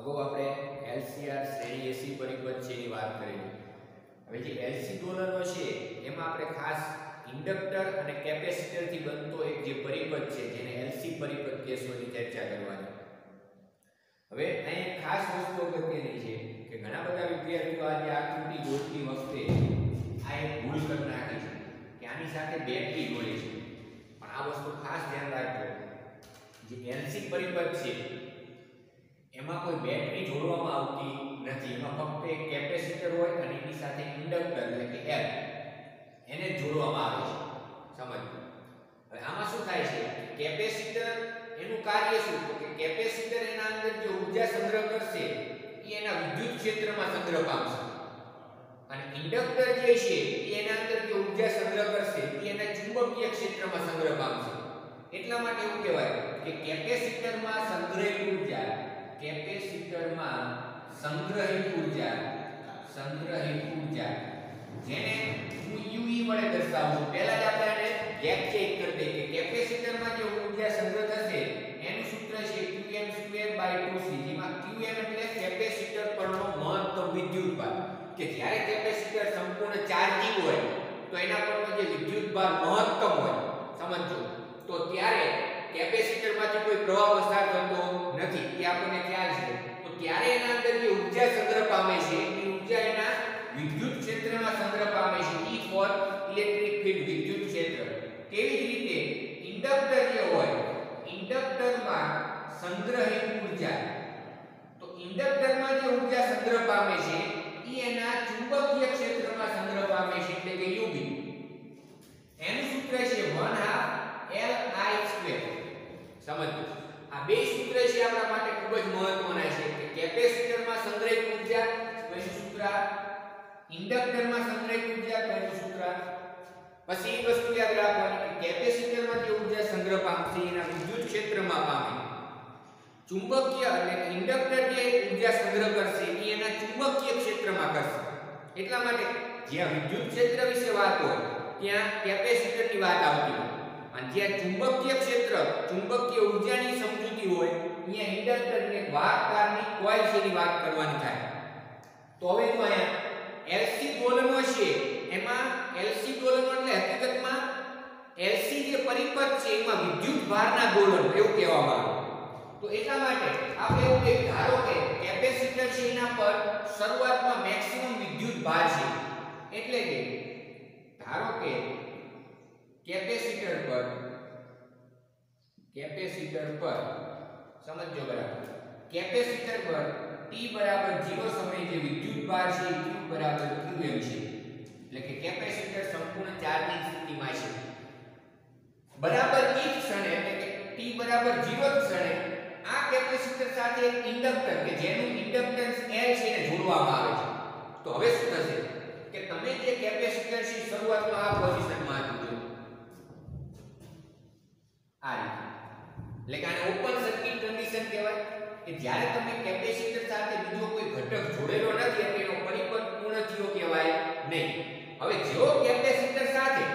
અગાઉ આપણે એલસીઆર શ્રેણી એસી પરિપથ છે એની વાત કરેલી. હવે જે એલસી દોલનો છે એમાં આપણે ખાસ ઇન્ડક્ટર અને કેપેસિટરથી બનતો એક જે પરિપથ છે જેને એલસી પરિપથ કહેશું એની ચર્ચા કરવાની. હવે અહીં ખાસ વસ્તુ અગત્યની છે કે ઘણા બધા વિદ્યાર્થીઓ આજે આકૃતિ દોરતી વખતે આ એક ભૂલ કરી નાખી છે કે આની સાથે બેટરી જોડે છે. પણ આ વસ્તુ ખાસ ધ્યાન રાખજો, જે એલસી પરિપથ છે એમાં કોઈ બેટરી જોડવામાં આવતી નથી. એમાં ફક્ત એક કેપેસિટર હોય અને એની સાથે ઇન્ડક્ટર એટલે કે એલ એને જોડવામાં આવે છે. સમજો. હવે આમાં શું થાય છે, કેપેસિટર એનું કાર્ય શું, તો કે કેપેસિટર એના અંદર જે ઊર્જા સંગ્રહ કરશે એ એના વિદ્યુત ક્ષેત્રમાં સંગ્રહ પામશે અને ઇન્ડક્ટર જે છે એ એના અંદર જે ઊર્જા સંગ્રહ કરશે એ એના ચુંબકીય ક્ષેત્રમાં સંગ્રહ પામશે. એટલા માટે એવું કહેવાય કે કેપેસિટરમાં સંગ્રહિત ઊર્જા જેને હું યુઈ વડે દર્શાવું છું. પહેલા જ આપણે આને વ્યાખ્યાયિત કરી દઈએ કે કેપેસિટરમાં જે ઊર્જા સંગ્રહ થશે એનું સૂત્ર છે Qm²/2C, જેમાં Qm એટલે કેપેસિટર પરનો મહત્તમ વિદ્યુતભાર. કે જ્યારે કેપેસિટર સંપૂર્ણ ચાર્જિંગ હોય તો એના પરનો જે વિદ્યુતભાર મહત્તમ હોય, સમજો, તો ત્યારે કેપેસિટરમાંથી કોઈ પ્રવાહ પસાર થતો નથી. એ આપણને ખ્યાલ છે. તો ત્યારે એના અંદર જે ઊર્જા સંગ્રહ પામે છે એ ઊર્જા એના વિદ્યુત ક્ષેત્રમાં સંગ્રહ પામે છે. E ફોર ઇલેક્ટ્રિક ફીલ્ડ, વિદ્યુત ક્ષેત્ર. તેવી જ રીતે ઇન્ડક્ટર જે હોય, ઇન્ડક્ટરમાં સંગ્રહિત ઊર્જા, તો ઇન્ડક્ટરમાં જે ઊર્જા સંગ્રહ પામે છે એ એના ચુંબકીય ક્ષેત્રમાં સંગ્રહ પામે છે એટલે કે UB. એનું સૂત્ર છે 1/2 Li². સમજો. આ બે સૂત્ર છે આપણા માટે ખૂબ જ મહત્વના છે કે કેપેસિટરમાં સંગ્રહિત ઊર્જા એનું સૂત્ર, ઇન્ડક્ટરમાં સંગ્રહિત ઊર્જા એનું સૂત્ર. પછી એક વસ્તુ યાદ રાખવાની કે કેપેસિટરમાં જે ઊર્જા સંગ્રહ પામશે એના વિદ્યુત ક્ષેત્રમાં પામે. ચુંબકીય એટલે કે ઇન્ડક્ટર જે ઊર્જા સંગ્રહ કરશે એ એના ચુંબકીય ક્ષેત્રમાં કરશે. એટલા માટે જ્યાં વિદ્યુત ક્ષેત્ર વિશે વાત હોય ત્યાં કેપેસિટરની વાત આવતી હોય અને જ્યાં ચુંબકીય ક્ષેત્ર, ચુંબકીય ઊર્જાની સમજૂતી હોય અહીંયા ઇન્ડક્ટરની વાહકતાની કોઇલ ની વાત કરવાની થાય. તો હવે જો અહીંયા એલસી દોલનો છે એમાં એલસી દોલનો એટલે હકીકતમાં એલસી જે પરિપથ છે એમાં વિદ્યુત ભારના દોલન એવું કહેવામાં આવે. તો એટલા માટે આપણે એવું કે ધારો કે કેપેસિટર છે એના પર શરૂઆતમાં મેક્સિમમ વિદ્યુત ભાર છે. એટલે કે ધારો કે કેપેસિટર પર સમજો બરાબર, કેપેસિટર પર t બરાબર 0 સમયે જે વિદ્યુત ભાર છે Q બરાબર Qm છે. એટલે કે કેપેસિટર સંપૂર્ણ ચાર્જિંગ સ્થિતિમાં છે. બરાબર એ જ ક્ષણે એટલે કે t બરાબર 0 ક્ષણે આ કેપેસિટર સાથે એક ઇન્ડક્ટર કે જેનું ઇન્ડક્ટન્સ L છે એને જોડવામાં આવે છે. તો હવે શું થશે કે તમે જે કેપેસિટર છે શરૂઆતમાં આ પોઝિશનમાં હતું, આ રીતે, એટલે કે આને ઓપન સર્કિટ કન્ડિશન કહેવાય કે જ્યારે તમે કેપેસિટર સાથે બીજો કોઈ ઘટક જોડેલો નથી એટલે એનો પરિપથ પૂર્ણ થયો કહેવાય નહીં. હવે જો કેપેસિટર સાથે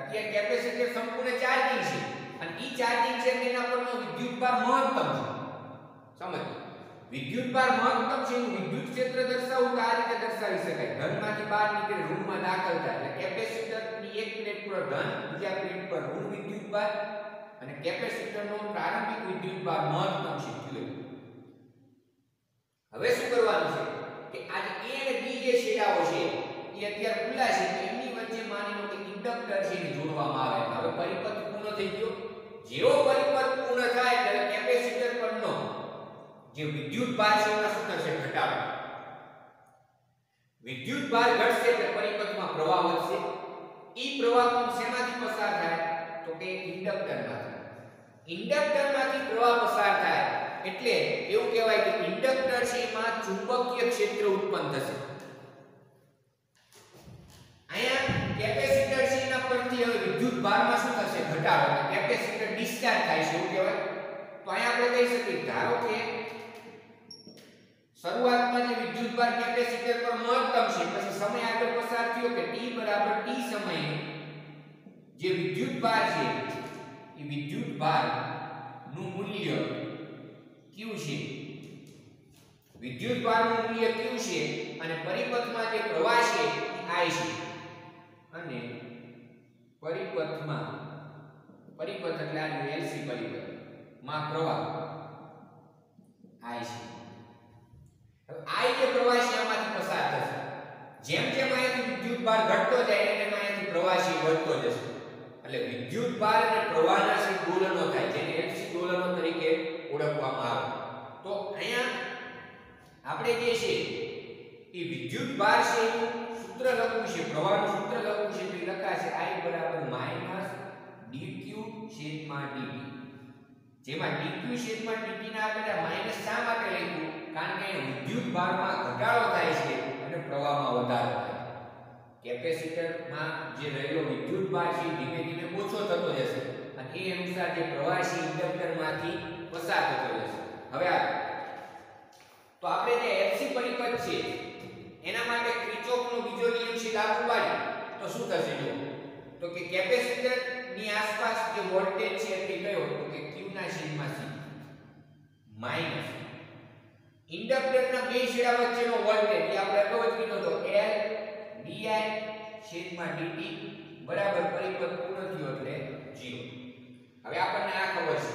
અત્યારે કેપેસિટર સંપૂર્ણ ચાર્જિંગ છે અને ઈ ચાર્જિંગ છે તેના પરનો વિદ્યુતભાર મહત્તમ છે. સમજો. વિદ્યુતભાર મહત્તમ છે એનું વિદ્યુત ક્ષેત્ર દર્શાવવું તો આ રીતે દર્શાવી શકાય. ઘનમાંથી બહાર નીકળે ઋણમાં દાખલ થાય એટલે કેપેસિટરની એક પ્લેટ પર ધન, બીજા પ્લેટ પર ઋણ વિદ્યુતભાર અને કેપેસિટરનો પ્રારંભિક વિદ્યુતભાર મહત્તમ છે Q. હવે શું કરવાનું છે કે આ A અને B જે છેડાઓ છે એ અત્યારે ખુલ્લા છે તો એની વચ્ચે માની લો કે ઇન્ડક્ટર છે એને જોડવામાં આવે. હવે પરિપથ પૂર્ણ થઈ ગયો. જેવો પરિપથ પૂર્ણ થાય એટલે કેપેસિટર પરનો જે વિદ્યુતભાર છે એમાં શું થશે, ઘટાડો. વિદ્યુતભાર ઘટશે એટલે પરિપથમાં પ્રવાહ વધશે. ઈ પ્રવાહ પણ શેમાંથી પસાર થાય તો કે ઇન્ડક્ટરમાંથી. ઇન્ડક્ટરમાંથી પ્રવાહ પસાર થાય એટલે એવું કહેવાય કે ઇન્ડક્ટર છે એમાં ચુંબકીય ક્ષેત્ર ઉત્પન્ન થશે. અહીંયા કેપેસિટર છે એના પરથી હવે વિદ્યુતભારમાં શું થશે, ઘટાડો. કેપેસિટર ડિસ્ચાર્જ થાય છે એવું કહેવાય. તો અહીંયા આપણે કહી શકીએ ધારો કે શરૂઆતમાં જે વિદ્યુતભાર કેપેસિટર પર મહત્તમ છે, પછી સમય આગળ પસાર થયો કે t બરાબર t સમયે જે વિદ્યુતભાર છે એ વિદ્યુતભાર નું મૂલ્ય Q છે વિદ્યુતભારનું મૂલ્ય q છે અને પરિપથમાં જે પ્રવાહ છે એ I છે અને પરિપથમાં પરિપથ એટલે આ LC પરિપથ માં પ્રવાહ I છે. હવે I જે પ્રવાહ છે આમાંથી પસાર થશે. જેમ જેમ અહીંથી વિદ્યુતભાર ઘટતો જાય એમ અહીંથી પ્રવાહ છે વધતો જશે. એટલે વિદ્યુતભાર અને પ્રવાહના જે દોલનો થાય જેને LC દોલનો તરીકે ઓળખવામાં આવે. તો અહીંયા આપણે જે છે એ વિદ્યુતભાર છે એનું સૂત્ર લખવું છે, પ્રવાહનું સૂત્ર લખવું છે તો એ લખાશે I dq/dt. જેમાં dq/dt ના આપણે માઈનસ શા માટે લખ્યું? કારણ કે વિદ્યુતભારમાં ઘટાડો થાય છે અને પ્રવાહમાં વધારો થાય છે. કેપેસિટરમાં જે રહેલો વિદ્યુતભાર છે ધીમે ધીમે ઓછો થતો જશે અને એ અનુસાર જે પ્રવાહ છે ઇન્ડક્ટરમાંથી પસાર થતો જશે. હવે તો આપણે જે LC પરિપથ છે એના માટે કિર્ચોફનો બીજો નિયમ છે લાગુ પાડીએ તો શું થશે? જો તો કે કેપેસિટર ની આસપાસ જે વોલ્ટેજ છે તે કયો? તો કે q/c માઈનસ ઇન્ડક્ટરના બે છેડા વચ્ચેનો વોલ્ટેજ એ આપણે અગાઉ જ કીધો તો L di/dt બરાબર પરિપથ પૂર્ણ થયો એટલે 0. હવે આપણને આ ખબર છે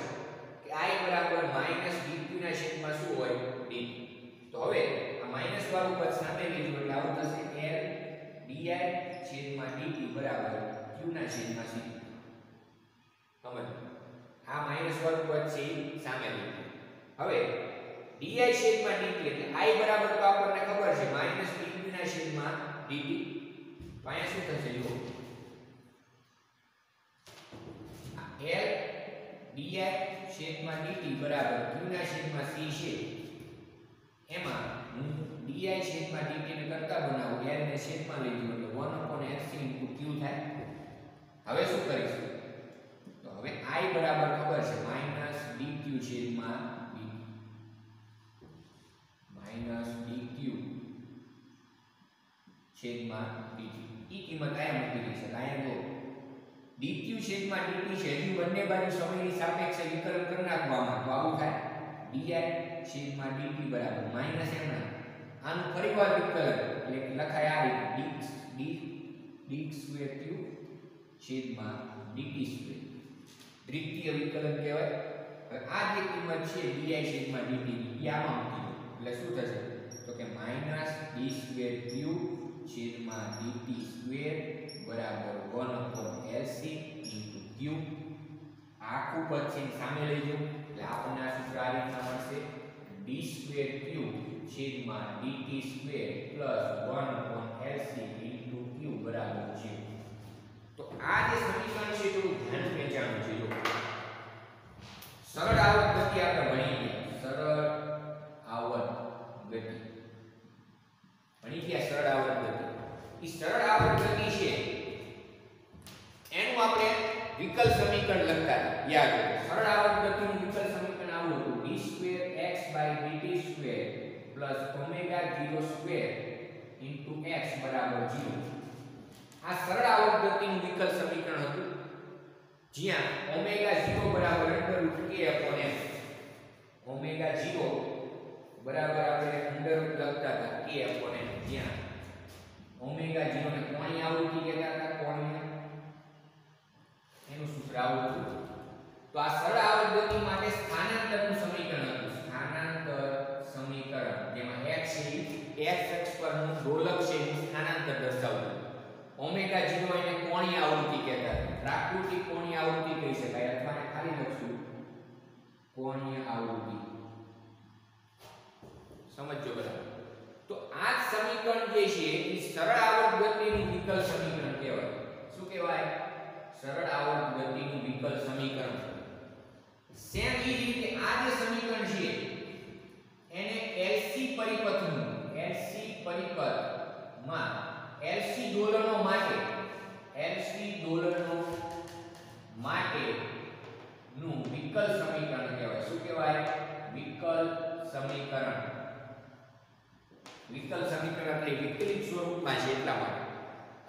કે I બરાબર -dq/શું હોય? dt. તો હવે આ માઈનસ વાળું પદ સામે લીધું એટલે આવું થશે L di/dt બરાબર q/c. સમજ? આ માઈનસ વાળું પદ છે સામે લીધું. હવે di/dt એટલે I બરાબર તો આપણને ખબર છે -dq/dt. તો અહીંયા શું થશે? જો L di/dt બરાબર q/c છે. એમાં હું di/dt ને કરતા બનાવું L ને છેદમાં લીધું એટલે 1/LC * q થાય. હવે શું કરીશું? તો હવે I બરાબર ખબર છે -dq/dt -dq/dt ઈ કિંમત આયા મૂકી દઈશ. આયા જો dq/dt છે હજી બંને બાજુ સમયની સાપેક્ષે વિકલન કરી નાખવામાં તો આવું થાય di/dt બરાબર માઈનસ એમના આનું ફરીવાર વિકલન એટલે લખાય આ રીતે d2q/dt2 દ્વિતીય વિકલન કહેવાય. હવે આ જે કિંમત છે di/dt ની એ આમાં મૂકી દો એટલે શું થશે? તો કે -d2q/dt2 બરાબર 1/LC * q. આખું પદ છે સામે લઈ જાઓ એટલે આપણને આ સૂત્ર આ રીતના મળશે d2q/dt2 1/LC * q બરાબર 0. તો આ જે સમીકરણ છે થોડું ધ્યાન વેચાણું છે. જો સરળ આવર્ત ગતિ આપણે ભણી ગયા. સરળ આવર્ત ગતિ ભણી ગયા. સરળ આવર્ત ગતિ ઈ સરળ આવર્ત ગતિ છે એનું આપણે વિકલ સમીકરણ લખતા યાદ રાખો. સરળ આવર્ત ગતિનું વિકલ સમીકરણ આવું હતું d2x/dt2 + ω02 x બરાબર 0. આ સરળ આવર્ત ગતિનું વિકલ સમીકરણ હતું જ્યાં ω0 બરાબર √k/m ω0 બરાબર આપણે √ લખતા હતા k/m જ્યાં ω0 ને કોણીય આવૃત્તિ કહેતા હતા. કોણીય એનું સૂત્ર આવું હતું. તો આ સરળ આવર્ત ગતિ માટે સ્થાનાંતરનું સમીકરણ હતું. સ્થાનાંતર સમીકરણ જેમાં x છે x અક્ષ પરનું દોલક છે એનું સ્થાનાંતર દર્શાવતું. ω0 એને કોણીય આવૃત્તિ કહેતા હતા. પ્રાકૃતિક કોણીય આવૃત્તિ કહી શકાય અથવા ખાલી લખશું કોણીય આવૃત્તિ. સમજો બરાબર? તો આ સમીકરણ જે છે એ સરળ આવર્ત ગતિનું વિકલ સમીકરણ કહેવાય. શું કહેવાય? સરળ આવર્ત ગતિનું વિકલ સમીકરણ. સેમ એ જ રીતે આ જે સમીકરણ છે એને LC પરિપથમાં LC દોલનો માટે નું વિકલ સમીકરણ કહેવાય. શું કહેવાય? વિકલ સમીકરણ. વિકલ સમીકરણ એટલે વિકલિત સ્વરૂપમાં છે એટલા માટે.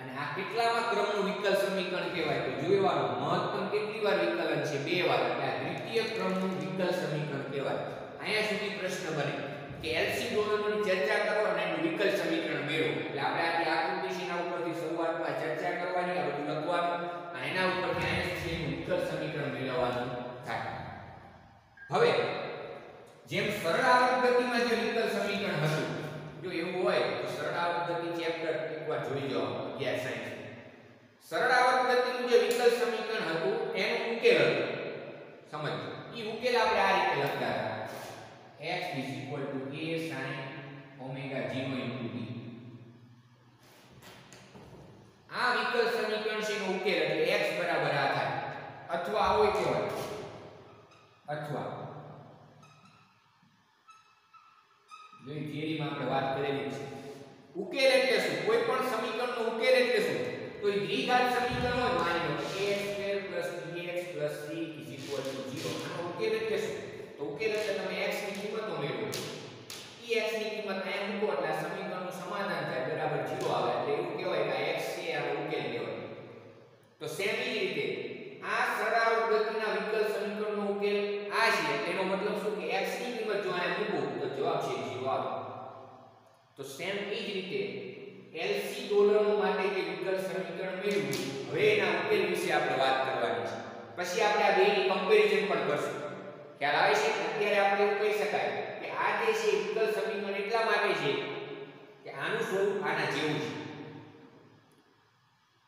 અને આ કેટલામાં ક્રમનું વિકલ સમીકરણ કહેવાય? તો જોવાનું મહત્તમ કેટલી વાર વિકલન છે? 2 વાર. એટલે આ દ્વિતીય ક્રમનું વિકલ સમીકરણ કહેવાય. અહીંયા સુધી પ્રશ્ન બને કે એલસી ડોલરોની ચર્ચા કરો અને એનું વિકલ સમીકરણ મેળવો. એટલે આપણે આ આકૃતિ છે એના ઉપરથી શરૂઆતમાં ચર્ચા કરવાની, આ બધું લખવાનું અને એના ઉપરથી આને છે એનું વિકલ સમીકરણ મેળવવાનું થાય. હવે જેમ સરળ આવર્ત ગતિમાં જે વિકલ સમીકરણ હતું, જો એવું હોય તો સરળ આવર્ત ગતિ ચેપ્ટર એકવાર જોઈ લો 11 સાયન્સ. સરળ આવર્ત ગતિનું જે વિકલ સમીકરણ હતું એનો ઉકેલ હતો. સમજો, ઈ ઉકેલ આપણે આ રીતે લખતા હતા. x a sin omega 0 * t. આ વિકલ સમીકરણ છે એનો ઉકેલ એટલે x બરાબર આ થાય. અથવા આવો કહેવાય, અથવા જો થિયરીમાં આપણે વાત કરેલી છે. ઉકેલ એટલે શું? કોઈ પણ સમીકરણનો ઉકેલ એટલે શું? તો એ દ્વિઘાત સમીકરણ હોય, માની લો a² + bx + c = 0. આનો ઉકેલ એટલે શું? તો ઉકેલ એટલે તમે x ની કિંમતો મેળવો. ઈ x ની કિંમત અહીંયા મૂકો એટલે આ સમીકરણનું સમાધાન થાય, બરાબર 0 આવે. એટલે એવું કહેવાય કે આ x છે આનો ઉકેલ કહેવાય. તો સેમ એ રીતે આ સરળ આવર્ત ગતિના વિકલ સમીકરણનો ઉકેલ આ છે. તેનો મતલબ શું કે x ની કિંમત જો અહીંયા મૂકો તો જવાબ છે 0 આવે. તો સેમ એ જ રીતે LC ડોલરો માટે જે વિકલ સમીકરણ મેળવ્યું, હવે એના ઉકેલ વિશે આપણે વાત કરવાની છે. પછી આપણે આ બેની કમ્પેરીઝન પણ કરશું. ખ્યાલ આવે છે? અત્યારે આપણે એવું કહી શકાય કે આ જે છે વિકલ સમીકરણ એટલા માટે છે કે આનું સ્વરૂપ આના જેવું છે.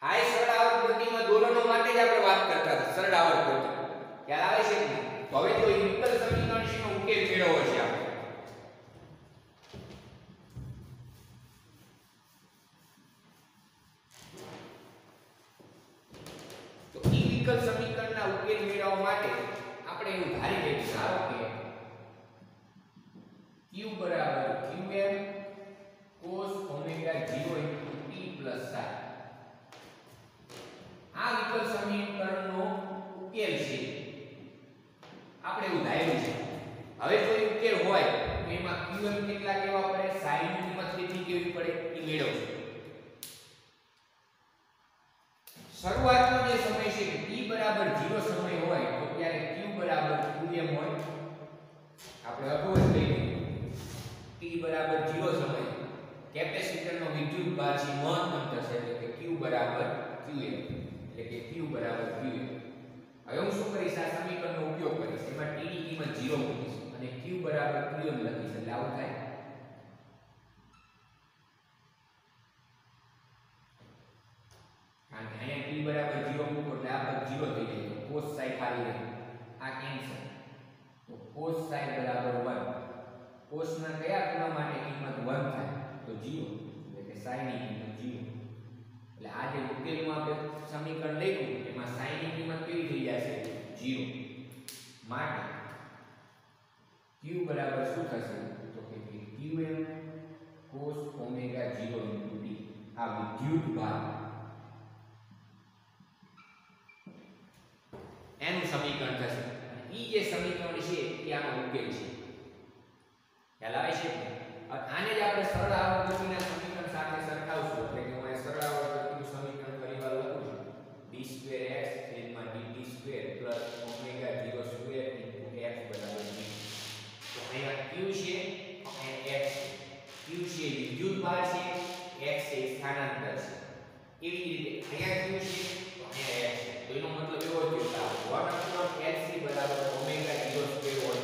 આ સરળ આવર્ત ગતિમાં દોલનો માટે જ આપણે વાત કરતા હતા, સરળ આવર્ત ગતિ. ખ્યાલ આવે છે કે તો હવે જો વિકલ સમીકરણ છે એનો ઉકેલ મેળવવો છે આપણે. તો ઈ વિકલ સમીકરણના ઉકેલ મેળવવા માટે આપણે એવું ધારી લઈએ, ધારો કે q બરાબર qm cos omega 0 * t + psi. આ વિકલ સમીકરણનો ઉકેલ છે, આપણે એવું ધાર્યું છે. હવે જો એ ઉકેલ હોય તો એમાં qm કેટલા લેવા પડે, sin ની કિંમત કેટલી કેવી પડે એ મેળવશું. શરૂઆતનો જે સમય છે કે t બરાબર 0 સમય હોય તો ત્યારે q બરાબર qm હોય. આપણે અગાઉ જ કહી દીધું, t બરાબર 0 સમય કેપેસિટરનો વિદ્યુત ભાર છે મહત્તમ થશે, એટલે કે q બરાબર qm, એટલે કે q બરાબર qm. હવે હું શું કરીશ, આ સમીકરણનો ઉપયોગ કરીશ, એમાં t ની કિંમત 0 મૂકીશ અને q બરાબર qm લખીશ. એટલે આવું થાય. કારણ કે અહીંયા t બરાબર 0 મૂકો એટલે આ પદ 0 થઈ જાય, તો cos psi ખાલી રહે, આ કેન્સલ. તો cos psi બરાબર 1. cos ના કયા ખૂણા માટે કિંમત 1 થાય તો 0, એટલે કે psi ની કિંમત 0. એટલે આ જે ઉકેલમાં આપણે સમીકરણ લખ્યું એમાં psi ની કિંમત કેવી થઈ જશે 0. માટે q બરાબર શું થશે તો કે qm cos omega 0 * t. આ વિદ્યુત ભાર એનું સમીકરણ થશે. અને ઈ જે સમીકરણ છે એ આનો ઉકેલ છે. ખ્યાલ આવે છે? આને જ આપણે સરળ આવર્ત ગતિના સમીકરણ સાથે સરખાવશું. એટલે કે હું આ સરળ આવર્ત ગતિનું સમીકરણ ફરીવાર લખું છું. d2x dt2 omega 0 square into x બરાબર 0. તો અહીંયા q છે અને x છે. q છે વિદ્યુત ભાર છે, x છે સ્થાનાંતર છે. એવી રીતે અહીંયા q છે તો અહીંયા x છે. તો એનો મતલબ એવો થયો કે 1/LC બરાબર omega 0 square હોય.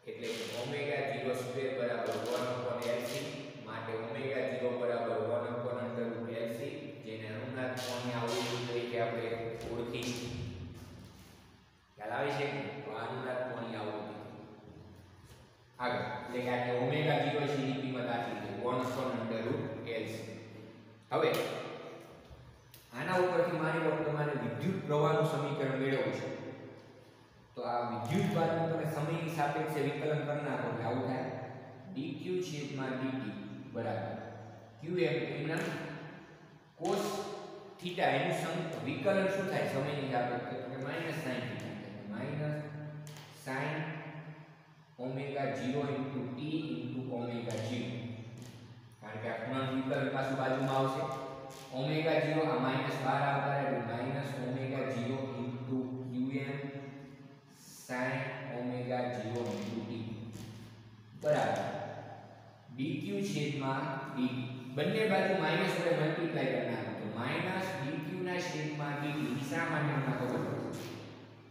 એટલે કે omega 0 square બરાબર 1/LC. માટે omega 0 બરાબર 1/√LC, જેને અનુનાદ કોણીય આવૃત્તિ તરીકે આપણે ઓળખી. ખ્યાલ આવે છે? તો અનુનાદ કોણીય આવૃત્તિ આગળ, એટલે કે આ omega 0 છે ની કિંમત આટલી છે 1/√LC. હવે આના ઉપરથી માની લો તમારે વિદ્યુત પ્રવાહનું સમીકરણ મેળવવું છે. તો આ વિદ્યુત ભારનું તમે સમયની સાપેક્ષે વિકલન કરી નાખો એટલે આવું થાય. dq / dt બરાબર qm એના cos θ એનું વિકલન શું થાય સમયની સાપેક્ષે તો કે -sin θ, -sin omega 0 * t * omega 0. કારણ કે આ ખૂણાનું વિકલન પાછું બાજુમાં આવશે. omega 0 આ -12 આવતા રહે એટલે -omega 0 * qm sin omega 0 * t. બરાબર dq છેદમાં dt બંને બાજુ માઈનસ વડે મલ્ટીપ્લાય કરી નાખો તો માઈનસ dq ના છેદમાં dt શા માટે મને ખબર પડશે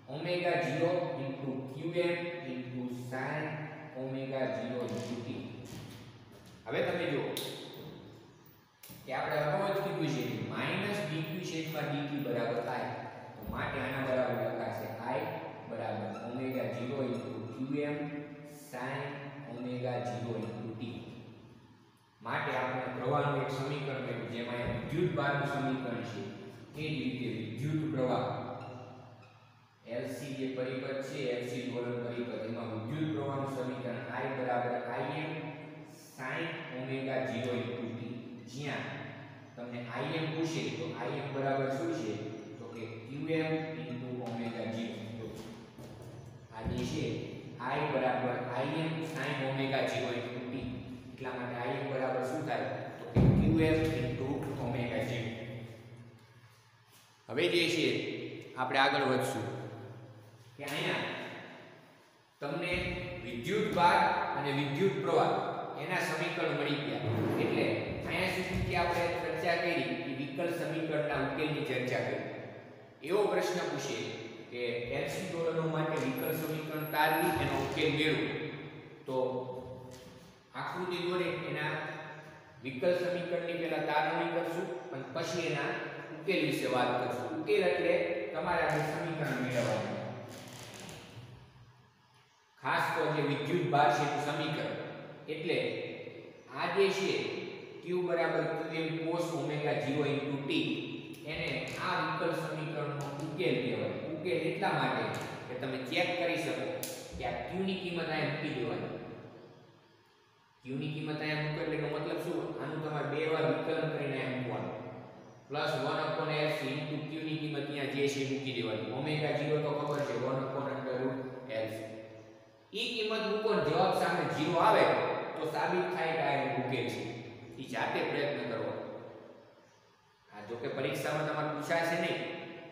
omega 0 qm sin omega 0 t હવે તમે જુઓ કે આપણે અગાઉ જ કીધું છે કે માઈનસ dq છેદમાં dt બરાબર i તો માટે આના બરાબર લખાશે i બરાબર omega 0 qm sin omega 0 t માટે આપણે પ્રવાહનું એક સમીકરણ મેળવ્યું જેમાં વિદ્યુત ભારનું સમીકરણ છે એ જ રીતે વિદ્યુત પ્રવાહ LC જે પરિપથ છે LC દોલન પરિપથ એમાં વિદ્યુત પ્રવાહનું સમીકરણ I બરાબર Im sin ઓમેગા 0 t જ્યાં તમને Im પૂછે તો Im બરાબર શું છે તો કે Qm ઓમેગા 0 આ જે છે I બરાબર Im sin ઓમેગા 0 t એટલા માટે Im બરાબર શું થાય તો કે Qm ઓમેગા 0 હવે જે છે આપણે આગળ વધશું કે અહીંયા તમને વિદ્યુત ભાર અને વિદ્યુત પ્રવાહ એના સમીકરણ મળી ગયા એટલે અહીંયા સુધી આપણે ચર્ચા કરી કે વિકલ સમીકરણના ઉકેલની ચર્ચા કરી એવો પ્રશ્ન પૂછે કે LC દોલનો માટે વિકલ સમીકરણ તારવી એનો ઉકેલ મેળવો તો આકૃતિ દોરે એના વિકલ સમીકરણની પહેલા તારવણી કરશું અને પછી એના ઉકેલ વિશે વાત કરશું ઉકેલ એટલે તમારે આ સમીકરણ મેળવવાનું ખાસ તો જે વિદ્યુત ભાર છે તે સમીકરણ એટલે આ જે છે q બરાબર qm cos ઓમેગા 0 t એને આ વિકલ સમીકરણનો ઉકેલ કહેવાય ઉકેલ એટલા માટે કે તમે ચેક કરી શકો કે આ q ની કિંમત અહીંયા મૂકી દેવાની q ની કિંમત અહીંયા મૂકો એટલે એનો મતલબ શું આનું તમારે બે વાર વિકલન કરીને અહીંયા મૂકવાનું પ્લસ 1/f * q ની કિંમત અહીંયા જે છે મૂકી દેવાની ઓમેગા 0 તો ખબર છે 1/√L ઈ કિંમત મૂકો ને જવાબ સામે 0 આવે તો સાબિત થાય કે આ ઉકેલ છે ઈ જાતે પ્રયત્ન કરવો આ જો કે પરીક્ષામાં તમારે પૂછાશે નહીં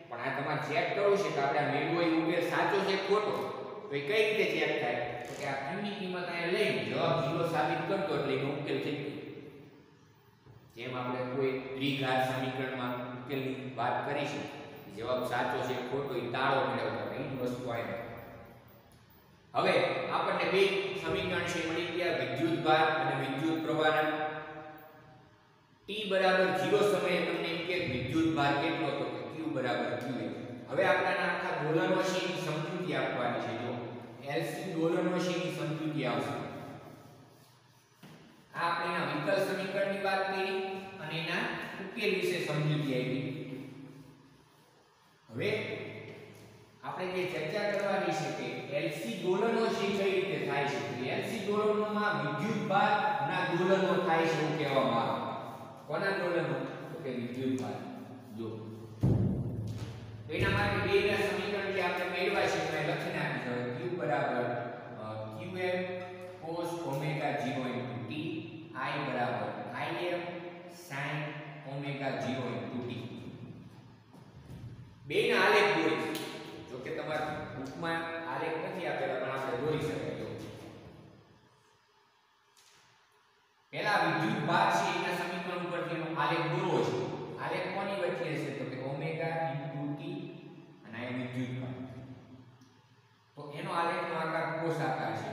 પણ આ તમારે ચેક કરવું છે કે આપણે આ મેળવો એ ઉકેલ સાચો છે ખોટો તો એ કઈ રીતે ચેક થાય તો કે આ q ની કિંમત અહીંયા લઈને જવાબ 0 સાબિત કરતો એટલે એનો ઉકેલ થઈ ગયો જેમ આપણે કોઈ દ્વિઘાત સમીકરણમાં ઉકેલની વાત કરીશું જવાબ સાચો છે ખોટો એ તાળો મેળવતો એ વસ્તુ આવી હવે આપણને બે સમીકરણ છે મળી ગયા વિદ્યુત ભાર અને વિદ્યુત પ્રવાહના t બરાબર 0 સમયે તમને એમ કે વિદ્યુત ભાર કેટલો હતો કે q બરાબર qm હવે આપણે આખા દોલનો છે એની સમજૂતી આપવાની છે જો LC દોલનો છે એની સમજૂતી આવશે આ આપણે આ વિકલ સમીકરણની વાત કરી અને એના ઉકેલ વિશે સમજૂતી આપી હવે આપણે જે ચર્ચા કરવાની છે કે LC દોલનો છે કઈ રીતે થાય છે તો LC દોલનોમાં વિદ્યુત ભાર ના દોલનો થાય છે એવું કહેવામાં આવે કોના દોલનો તો કે વિદ્યુત ભાર જો એના માટે બે ના સમીકરણ જે આપણે મેળવ્યા છે મેં લખી નાખ્યું છે q બરાબર qm cos omega 0 t I બરાબર Im sin ઓમેગા 0 t બે ના આલેખ દોરીશું જો કે તમારા બુકમાં આલેખ નથી આપેલા પણ આપણે દોરી શકીએ જો પહેલા વિદ્યુત ભાર છે એના સમીકરણ ઉપરથી એનો આલેખ દોરવો છે આલેખ કોની વચ્ચે છે તો કે ઓમેગા * t અને આ વિદ્યુત ભાર તો એનો આલેખનો આકાર કોષ આકાર છે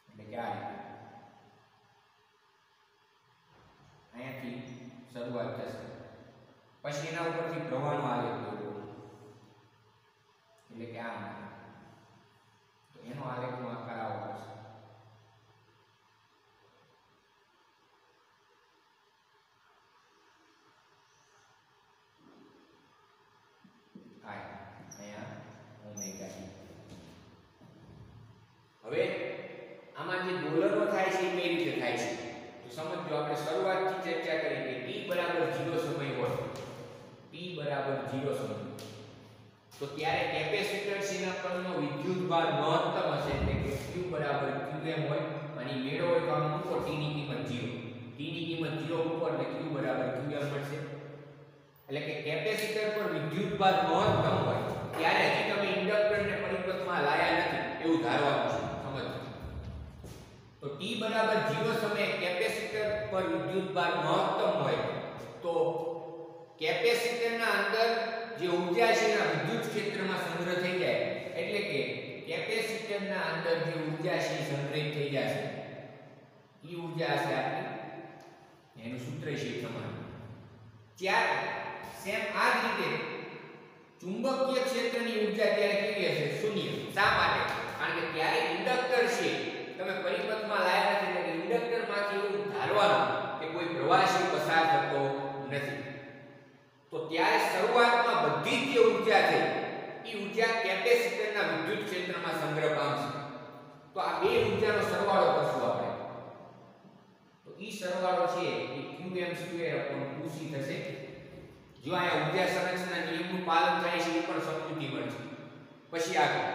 એટલે કે આ રીતે અહીંયાથી શરૂઆત થશે પછી એના ઉપરથી પ્રવાહનો આલેખ દોરવો એટલે કે આમ તો એનો આલેખનો આકાર આવો હશે અહીંયા ઓમેગા t હવે આમાં જે દોલનો થાય છે એ કઈ રીતે થાય છે તો સમજો આપણે શરૂઆતથી ચર્ચા કરી કે t બરાબર 0 સમય હોય t બરાબર 0 સમય તો ત્યારે કેપેસિટર સીના પરનો વિદ્યુત ભાર મહત્તમ હશે એટલે કે q બરાબર qm હોય અને મેળવો હોય તો આમ મૂકો t ની કિંમત 0 t ની કિંમત 0 મૂકો એટલે q બરાબર qm મળશે એટલે કે કેપેસિટર પર વિદ્યુત ભાર મહત્તમ હોય ત્યારે હજી તમે ઇન્ડક્ટર ને પરિપથમાં લાયા નથી એવું ધારવાનું છે. સમજો તો t બરાબર 0 સમયે કેપેસિટર પર વિદ્યુતભાર મહત્તમ હોય તો કેપેસિટરના અંદર જે ઊર્જા છે એના વિદ્યુત ક્ષેત્રમાં સંગ્રહ થઈ જાય, એટલે કે કેપેસિટરના અંદર જે ઊર્જા છે સંગ્રહિત થઈ જશે. એ ઊર્જા હશે આપણી, એનું સૂત્ર છે સમાન. ત્યારે સેમ આ જ રીતે ચુંબકીય ક્ષેત્રની ઊર્જા ત્યારે કેવી હશે? શૂન્ય. શા માટે? કારણ કે ત્યારે ઇન્ડક્ટર છે તમે પરિપથમાં લાયા નથી, એટલે ઇન્ડક્ટરમાંથી એવું ધારવાનું કે કોઈ પ્રવાહી પસાર થતો નથી. તો ત્યારે શરૂઆતમાં બધી જ જે ઊર્જા છે એ ઊર્જા કેપેસિટરના વિદ્યુત ક્ષેત્રમાં સંગ્રહ પામશે. તો આ બે ઊર્જાનો સરવાળો કરશું આપણે. તો ઈ સરવાળો છે એ qm²/2c થશે. જો આ ઊર્જા સંરક્ષણના નિયમનું પાલન થાય છે એ પણ સમજૂતી મળશે. પછી આગળ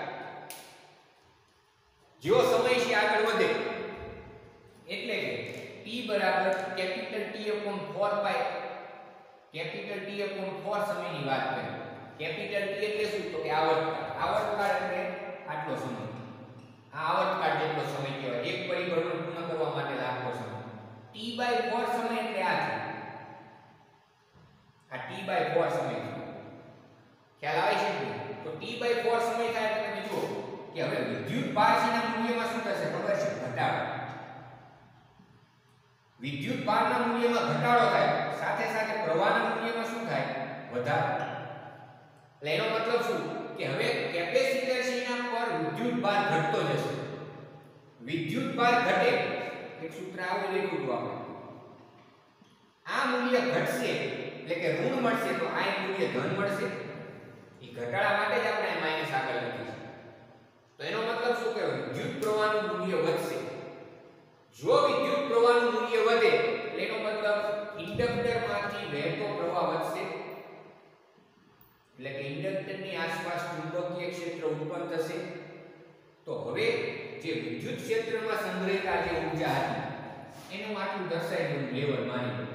જેવો સમય છે આગળ વધે એટલે કે t બરાબર કેપિટલ T/4 પાઈ કેપિટલ T/4 સમયની વાત કરીએ. કેપિટલ T એટલે શું? તો કે આવર્તકાળ. આવર્તકાળ એટલે આટલો સમય. આ આવર્તકાળ જેટલો સમય કહેવાય. એક પરિબળને પૂર્ણ કરવા માટે લાગતો સમય. T/4 સમય એટલે આ છે. આ T/4 સમય છે. ખ્યાલ આવે છે કે તો T/4 સમય થાય એટલે તમે જુઓ કે હવે વિદ્યુત ભાર ના મૂલ્યમાં શું થશે ખબર છે? ઘટાડો. વિદ્યુત ભારના મૂલ્યમાં ઘટાડો થાય, સાથે સાથે પ્રવાહના મૂલ્યમાં શું થાય? વધારો. એટલે એનો મતલબ શું કે હવે કેપેસિટર છે એના પર વિદ્યુત ભાર ઘટતો જશે. વિદ્યુત ભાર ઘટે એક સૂત્ર આવું લખ્યું હતું આપણે. આ મૂલ્ય ઘટશે એટલે કે ઋણ મળશે તો આ મૂલ્ય ધન મળશે. એ ઘટાડા માટે જ આપણે માઈનસ આગળ લખીશું. તો એનો મતલબ શું કે વિદ્યુત પ્રવાહનું મૂલ્ય વધશે. જો વિદ્યુત પ્રવાહનું મૂલ્ય વધે એટલે એનો મતલબ ઇન્ડક્ટરમાંથી વહેતો પ્રવાહ વધશે. એટલે કે ઇન્ડક્ટરની આસપાસ ચુંબકીય ક્ષેત્ર ઉત્પન્ન થશે. તો હવે જે વિદ્યુત ક્ષેત્રમાં સંગ્રહિત આ જે ઊર્જા હતી એનું આટલું દર્શાવેલું લેવલ માની લો.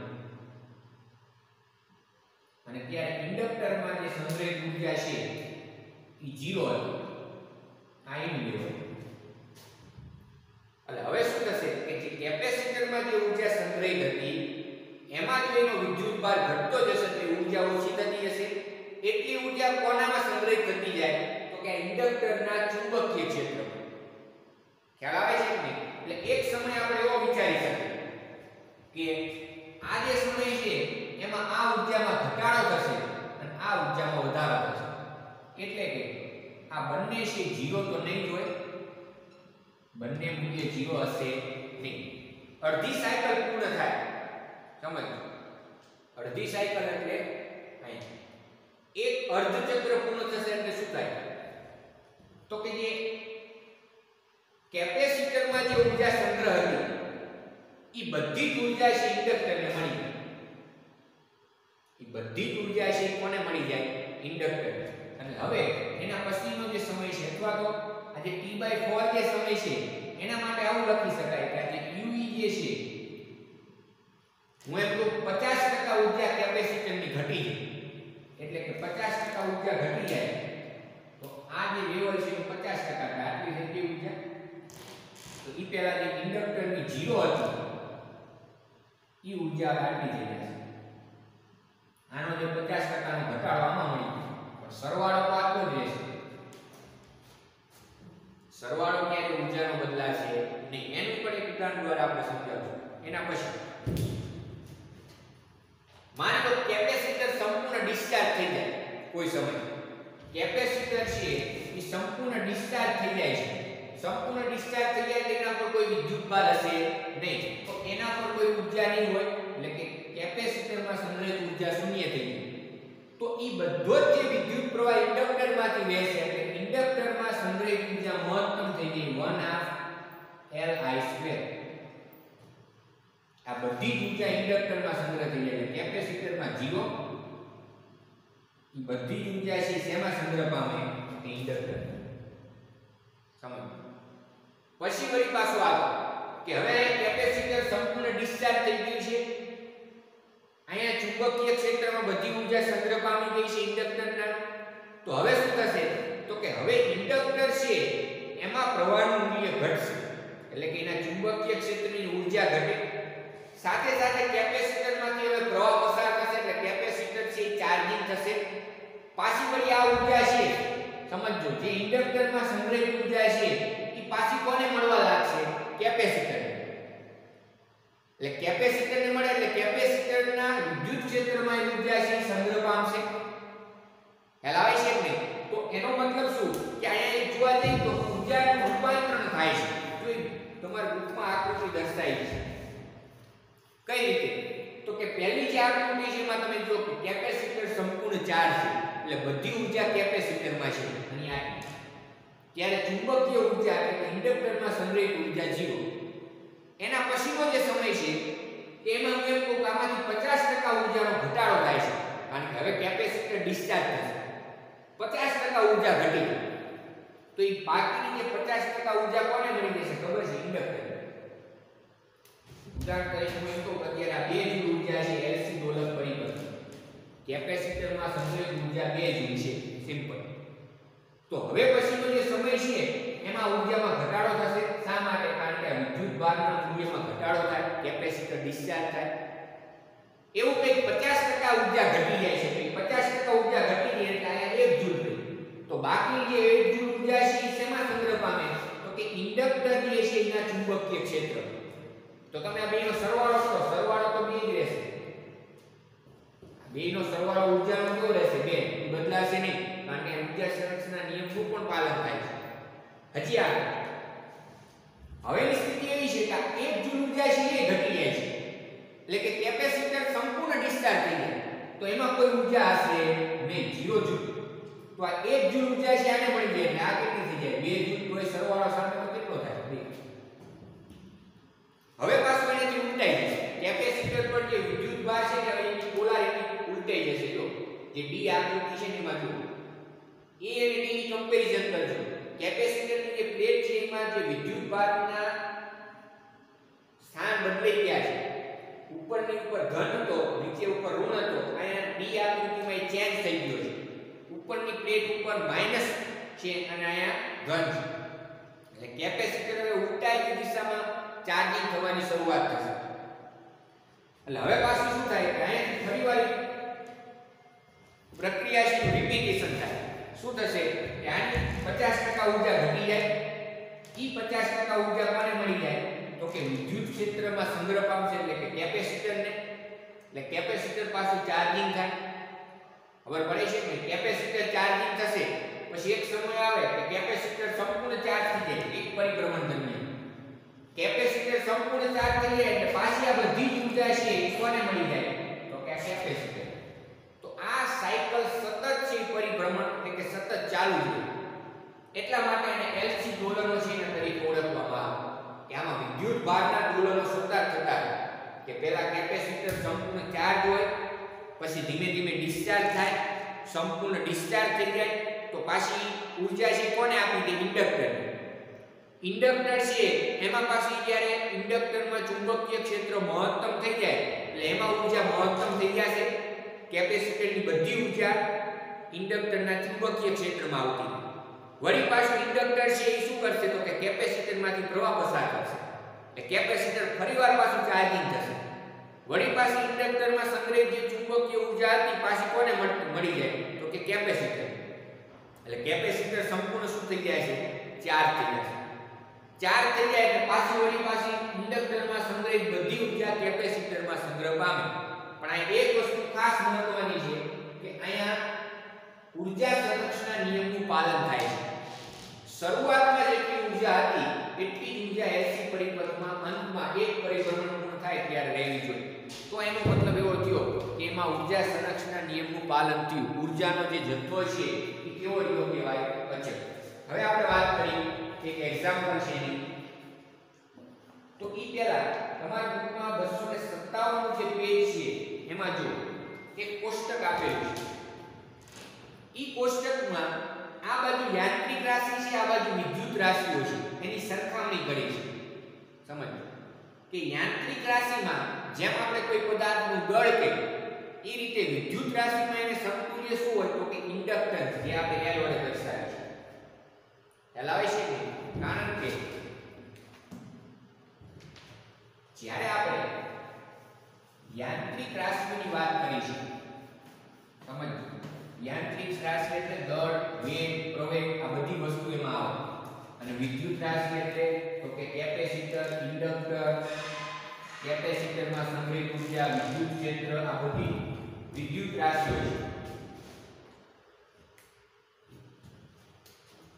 અને ત્યારે ઇન્ડક્ટરમાં જે સંગ્રહિત ઊર્જા છે એ 0 હતી. આ એનું લેવલ. એટલે હવે શું થશે કે જે કેપેસિટરમાં જે ઊર્જા સંગ્રહિત હતી એમાં જો એનો વિદ્યુત ભાર ઘટતો જશે તો ઊર્જા ઓછી થતી જશે. એટલી ઊર્જા કોનામાં સંગ્રહિત થતી જાય? તો કે ઇન્ડક્ટરના ચુંબકીય ક્ષેત્રમાં. ખ્યાલ આવે છે કે એટલે એક સમય આપણે એવો વિચારી શકીએ કે આ જે સમય છે એમાં આ ઊર્જામાં ઘટાડો થશે અને આ ઊર્જામાં વધારો થશે. એટલે કે આ બંને છે 0 તો નહીં જ હોય. બંને મૂલ્ય 0 હશે નહીં. અડધી સાયકલ પૂર્ણ થાય. સમજો અડધી સાયકલ એટલે અહીં એક અર્ધ ચક્ર પૂર્ણ થશે એટલે શું થાય? તો કે જે કેપેસિટરમાં જે ઊર્જા સંગ્રહ હતી એ બધી જ ઊર્જા છે ઇન્ડક્ટરને મળી જાય. એ બધી જ ઊર્જા છે કોને મળી જાય? ઇન્ડક્ટર. અને હવે એના પછીનો જે સમય છે અથવા તો આ જે T/4 જે સમય છે એના માટે આવું લખી શકાય કે આ જે UE જે છે હું એમ તો 50% ઊર્જા કેપેસિટરની ઘટી છે. એટલે કે 50% ઊર્જા ઘટી જાય તો આ જે લેવલ છે 50% આટલી જેટલી ઊર્જા તો ઈ પહેલા જે ઇન્ડક્ટરની 0 હતી ઈ ઊર્જા આટલી થઈ જશે. આનો જે 50% નો ઘટાડો આમાં મળી ગયો. પણ સરવાળો તો આટલો જ રહેશે. સરવાળો ક્યારે ઊર્જાનો બદલાશે નહીં. એનું પણ એક ઉદાહરણ દ્વારા આપણે સમજાવશું. એના પછી માની લો કેપેસિટર સંપૂર્ણ ડિસ્ચાર્જ થઈ જાય કોઈ સમય. કેપેસિટર છે એ સંપૂર્ણ ડિસ્ચાર્જ થઈ જાય છે. સંપૂર્ણ ડિસ્ચાર્જ થઈ જાય એટલે એના પર કોઈ વિદ્યુત ભાર હશે નહીં. તો એના પર કોઈ ઊર્જા નહીં હોય. એટલે કે કેપેસિટરમાં સંગ્રહિત ઊર્જા શૂન્ય થઈ ગઈ. તો ઈ બધો જ જે વિદ્યુત પ્રવાહ ઇન્ડક્ટરમાંથી વહેશે એટલે ઇન્ડક્ટરમાં સંગ્રહિત ઊર્જા મહત્તમ થઈ ગઈ 1/2 Li². આ બધી જ ઊર્જા ઇન્ડક્ટરમાં સંગ્રહ થઈ જાય. કેપેસિટરમાં 0. ઈ બધી જ ઊર્જા છે શેમાં સંગ્રહ પામે? કે ઇન્ડક્ટર. સમજો. પછી વળી પાછું આગળ કે હવે કેપેસિટર સંપૂર્ણ ડિસ્ચાર્જ થઈ ગયું છે. અહીંયા ચુંબકીય ક્ષેત્રમાં બધી ઊર્જા સંગ્રહ પામી ગઈ છે ઇન્ડક્ટરના. તો હવે શું થશે? તો કે હવે ઇન્ડક્ટર છે એમાં પ્રવાહનું મૂલ્ય ઘટશે, એટલે કે એના ચુંબકીય ક્ષેત્રની ઊર્જા ઘટે. સાથે સાથે કેપેસિટરમાંથી હવે પ્રવાહ પસાર થશે એટલે કેપેસિટર છે એ ચાર્જિંગ થશે. પાછી વળી આ ઊર્જા છે સમજો, જે ઇન્ડક્ટરમાં સંગ્રહિત ઊર્જા છે એ પાછી કોને મળવા લાગશે? કેપેસિટર. એટલે કેપેસિટરને મળે એટલે કેપેસિટરના વિદ્યુત ક્ષેત્રમાં એ ઊર્જા છે સંગ્રહ પામશે. હેલાવાય છે કે નહીં? તો એનો મતલબ શું કે અહીંયા એક જોવા જઈએ તો ઊર્જાનું રૂપાંતરણ થાય છે. જો તમારા ગ્રુપમાં આકૃતિ દર્શાવી છે કઈ રીતે, તો કે પહેલી જે આકૃતિ છે એમાં તમે જો કેપેસિટર સંપૂર્ણ ચાર્જ છે એટલે બધી ઊર્જા કેપેસિટરમાં છે અને આ ત્યારે ચુંબકીય ઊર્જા એટલે ઇન્ડક્ટરમાં સંગ્રહિત ઊર્જા 0. એના પછીનો જે સમય છે એમાં હું એમ કહું કે આમાંથી 50% ઊર્જાનો ઘટાડો થાય છે, કારણ કે હવે કેપેસિટર ડિસ્ચાર્જ થશે. 50% ઊર્જા ઘટી ગઈ તો એ બાકીની જે 50% ઊર્જા કોને મળી જશે ખબર છે? ઇન્ડક્ટર. ઉદાહરણ તરીકે હું એમ કહું કે અત્યારે આ 2 જૂલ ઊર્જા છે એલસી દોલક પરિબળ, કેપેસિટરમાં સંગ્રહિત ઊર્જા 2 જૂલ છે, સિમ્પલ. તો હવે પછીનો જે સમય છે એમાં ઊર્જામાં ઘટાડો થશે. શા માટે? કારણ કે વિદ્યુત ભારના મૂલ્યમાં ઘટાડો થાય, કેપેસિટર ડિસ્ચાર્જ થાય. એવું કંઈક 50% ઊર્જા ઘટી જાય છે. 50% ઊર્જા ઘટી જાય એટલે અહીંયા 1 જૂલ થઈ. તો બાકી જે 1 જૂલ ઊર્જા છે એ શેમાં સંગ્રહ પામે? તો કે ઇન્ડક્ટર જે છે એના ચુંબકીય ક્ષેત્ર. તો તમે આ બેનો સરવાળો કરો, સરવાળો તો 2 જ રહેશે. બેનો સરવાળો ઊર્જાનો કેવો રહેશે? 2. એ બદલાશે નહીં, કારણ કે ઊર્જા સંરક્ષણના નિયમનું પણ પાલન થાય છે. હજી આગળ હવેની સ્થિતિ એવી છે કે 1 જૂલ ઊર્જા છે એ ઘટી જાય છે, એટલે કે કેપેસિટર સંપૂર્ણ ડિસ્ચાર્જ થઈ જાય તો એમાં કોઈ ઊર્જા હશે નહીં, 0 જૂલ. તો આ 1 જૂલ ઊર્જા છે આને મળી જાય એટલે આ કેટલી થઈ જાય? 2 જૂલ. કોઈ સરવાળો સામે તો કેટલો થાય? 2. હવે પાછું એનાથી ઉલટાઈ જશે. કેપેસિટર પર જે વિદ્યુત ભાર છે કે એની પોલારિટી ઉલટાઈ જશે. જો જે ડી આકૃતિ છે એમાં જો A અને D ની કમ્પેરીઝન કરજો. કેપેસિટરની જે પ્લેટ છે એમાં જે વિદ્યુત ભારના સ્થાન બદલાઈ ગયા છે. ઉપરની ઉપર ધન હતો, નીચે ઉપર ઋણ હતો. અહીંયા ડી આકૃતિમાં એ ચેન્જ થઈ ગયો છે. ઉપરની પ્લેટ ઉપર માઈનસ છે અને અહીંયા ધન છે. એટલે કેપેસિટર હવે ઉલટાઈ દિશામાં ચાર્જિંગ થવાની શરૂઆત થશે. એટલે હવે પાછું શું થાય કે અહીંયાથી ફરીવાર પ્રક્રિયા છે રિપીટેશન થાય. શું થશે કે આની 50% ઊર્જા ઘટી જાય. ઈ 50% ઊર્જા કોને મળી જાય? તો કે વિદ્યુત ક્ષેત્રમાં સંગ્રહ પામશે, એટલે કે કેપેસિટરને. એટલે કેપેસિટર પાછું ચાર્જિંગ થાય. ખબર પડે છે કે કેપેસિટર ચાર્જિંગ થશે પછી એક સમય આવે કે કેપેસિટર સંપૂર્ણ ચાર્જ થઈ જાય એક પરિભ્રમણ દરમિયાન. કેપેસિટર સંપૂર્ણ ચાર્જ થઈ જાય એટલે પાછી આ બધી જ ઊર્જા છે એ કોને મળી જાય? તો કે કેપેસિટર. તો આ સાયકલ સતત છે પરિભ્રમણ એટલે કે સતત ચાલુ છે. એટલા માટે એને એલસી દોલનો છે એના તરીકે ઓળખવામાં આવે કે આમાં વિદ્યુત ભારના દોલનો સતત થતા કે પહેલા કેપેસિટર સંપૂર્ણ ચાર્જ હોય, પછી ધીમે ધીમે ડિસ્ચાર્જ થાય, સંપૂર્ણ ડિસ્ચાર્જ થઈ જાય તો પાછી ઊર્જા છે કોને આપી દે? ઇન્ડક્ટર. ઇન્ડક્ટર છે એમાં પાછી જ્યારે ઇન્ડક્ટરમાં ચુંબકીય ક્ષેત્ર મહત્તમ થઈ જાય એટલે એમાં ઊર્જા મહત્તમ થઈ જશે. કેપેસિટરની બધી ઊર્જા ઇન્ડક્ટરના ચુંબકીય ક્ષેત્રમાં આવતી. વળી પાછું ઇન્ડક્ટર છે એ શું કરશે? તો કે કેપેસિટરમાંથી પ્રવાહ પસાર કરશે એટલે કેપેસિટર ફરીવાર પાછું ચાર્જિંગ થશે. વળી પાછી ઇન્ડક્ટરમાં સંગ્રહિત જે ચુંબકીય ઊર્જા હતી પાછી કોને મળી જાય? તો કે કેપેસિટર. એટલે કેપેસિટર સંપૂર્ણ શું થઈ જાય છે? ચાર્જ થઈ જાય છે. ચાર્જ થઈ જાય એટલે પાછી વળી પાછી ઇન્ડક્ટરમાં સંગ્રહિત બધી ઊર્જા કેપેસિટરમાં સંગ્રહ પામે. પણ આ એક વસ્તુ ખાસ મહત્વની છે કે અહીંયા ઊર્જા સંરક્ષણના નિયમનું પાલન થાય છે. શરૂઆતમાં જેટલી ઊર્જા હતી એટલી જ ઊર્જા એલસી પરિપથમાં અંતમાં એક પરિભ્રમણ પૂર્ણ થાય ત્યારે રહેવી જોઈએ. તો એનો મતલબ એવો થયો કે એમાં ઊર્જા સંરક્ષણના નિયમનું પાલન થયું. ઊર્જાનો જે જથ્થો છે એ કેવો રહ્યો કહેવાય? અચળ. હવે આપણે વાત કરીએ એક એક્ઝામ્પલ છે એની. તો ઈ પહેલા તમારા બુકમાં 257 જે પેજ છે એમાં જો એક કોષ્ટક આપેલું છે. ઈ કોષ્ટકમાં આ બાજુ યાંત્રિક રાશિ છે, આ બાજુ વિદ્યુત રાશિઓ છે, એની સરખામણી કરી છે. સમજો કે યાંત્રિક રાશિમાં જેમ આપણે કોઈ પદાર્થનું દળ કે એ રીતે વિદ્યુત રાશિમાં એને સમતુલ્ય શું હોય? તો કે ઇન્ડક્ટન્સ, જે આપણે L વડે દર્શાવ્યું છે. ખ્યાલ આવે છે કે કારણ કે જ્યારે આપણે યાંત્રિક રાશિઓની વાત કરીશું, સમજ, યાંત્રિક રાશિ એટલે દળ, વેગ, પ્રવેગ આ બધી વસ્તુ એમાં આવે. અને વિદ્યુત રાશિ એટલે તો કે કેપેસિટર, ઇન્ડક્ટર, કેપેસિટરમાં સંગ્રહિત ઉર્જા, વિદ્યુત ક્ષેત્ર આ બધી વિદ્યુત રાશિઓ છે.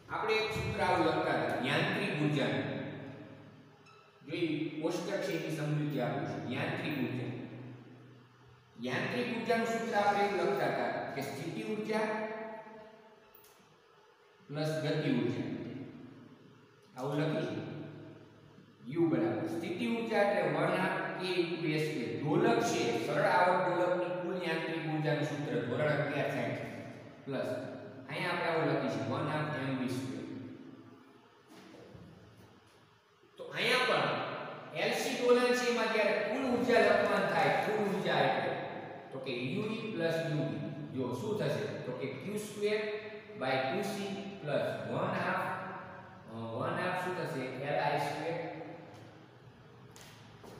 આપણે એક સૂત્ર આવું લખતા હતા યાંત્રિક ઉર્જા. જોઈ કોષ્ટક છે એની સમજૂતી આપું છું. યાંત્રિક ઉર્જા, યાંત્રિક ઉર્જાનું સૂત્ર આપણે એવું લખતા હતા કે સ્થિતિ ઉર્જા પ્લસ ગતિ ઉર્જા. આવું લખીશું u બરાબર સ્થિતિ ઉર્જા એટલે 1/2 k * s². દોલક છે, સરળ આવર્ત દોલકની કુલ યાંત્રિક ઉર્જાનું સૂત્ર ધોરણ 11 સાઈડ પ્લસ અહીંયા આપણે આવું લખીશું 1/2 mv². તો અહીંયા પણ LC દોલન છે એમાં જ્યારે કુલ ઉર્જા લખવાનું થાય, કુલ ઉર્જા એટલે તો કે ue + uv. જો શું થશે તો કે q²/2c + 1/2 શું થશે li².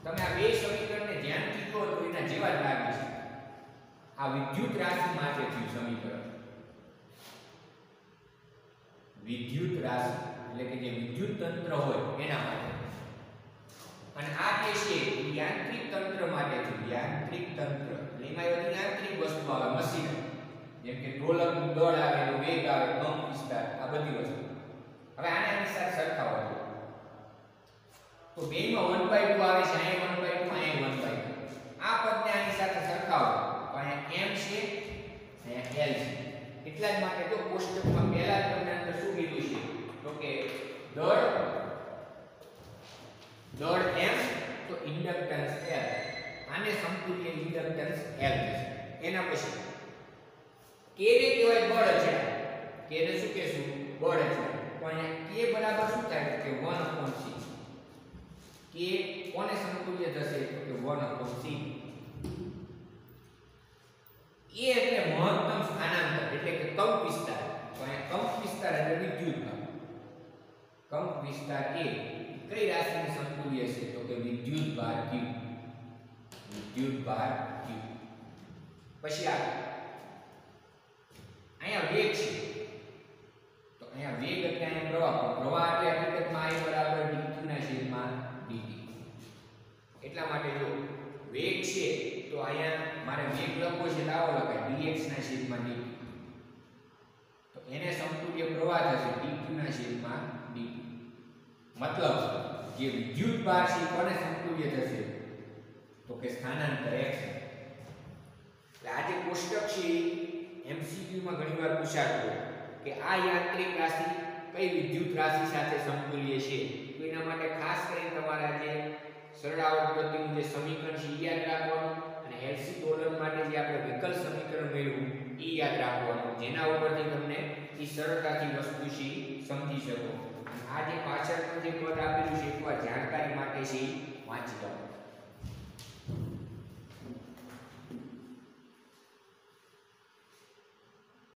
તમે આ બે સમીકરણને ધ્યાનથી જુઓ તો એના જેવા જ લાગે છે. આ વિદ્યુત રાશિ માટે થયું સમીકરણ. વિદ્યુત રાશિ એટલે કે જે વિદ્યુત તંત્ર હોય એના માટે. અને આ જે છે એ યાંત્રિક તંત્ર માટે થયું. યાંત્રિક તંત્ર એટલે એમાં બધી યાંત્રિક વસ્તુ આવે, મશીન, જેમ કે ઢોલકનું દળ આવે, વેગ આવે, કંપ વિસ્તાર આ બધી વસ્તુ. હવે આને આની સાથે સરખાવો તો બેમાં 1/2 આવે છે, અહીંયા 1/2, અહીંયા 1/2. આ પદને આની સાથે સરખાવો તો અહીંયા m છે, અહીંયા l છે. એટલા જ માટે તો કોષ્ટકમાં પહેલા જ તમને અંદર શું કીધું છે તો કે દળ m તો ઇન્ડક્ટન્સ l. આને સમતુલ્ય ઇન્ડક્ટન્સ l છે. એના પછી k ને કહેવાય બળ અચળાંક. k ને શું કહેશું? બળ અચળાંક. તો અહીંયા k બરાબર શું થાય કે 1/c. k કોને સમતુલ્ય થશે તો કે 1/c. a એટલે મહત્તમ સ્થાનાંતર એટલે કે કંપ વિસ્તાર. તો અહીંયા કંપ વિસ્તાર એટલે વિદ્યુત ભાર. કંપ વિસ્તાર a કઈ રાશિની સમતુલ્ય છે તો કે વિદ્યુત ભાર q. વિદ્યુત ભાર q. પછી અહીંયા વેગ છે તો અહીંયા વેગ એટલે અહીંયા પ્રવાહ. પ્રવાહ એટલે હકીકતમાં I બરાબર dq ના છેદમાં dt. એટલા માટે જો વેગ છે તો અહીંયા મારે વેગ લખવો છે તો આવો લખાય dx ના છેદમાં dt. તો એને સમતુલ્ય પ્રવાહ થશે dq ના છેદમાં dt. મતલબ જે વિદ્યુત ભાર છે કોને સમતુલ્ય થશે તો કે સ્થાનાંતર x. એટલે આ જે કોષ્ટક છે MCQ માં ઘણીવાર પૂછાતું હોય કે આ યાંત્રિક રાશિ કઈ વિદ્યુત રાશિ સાથે સમતુલ્ય છે. તો એના માટે ખાસ કરીને તમારા જે સરળ આવર્ત ગતિનું જે સમીકરણ છે એ યાદ રાખવાનું અને LC દોલન માટે જે આપણે વિકલ સમીકરણ મેળવ્યું એ યાદ રાખવાનું, જેના ઉપરથી તમને એ સરળતાથી વસ્તુ છે સમજી શકો. આ જે પાછળનું જે પદ આપેલું છે એકવાર જાણકારી માટે છે વાંચી લો.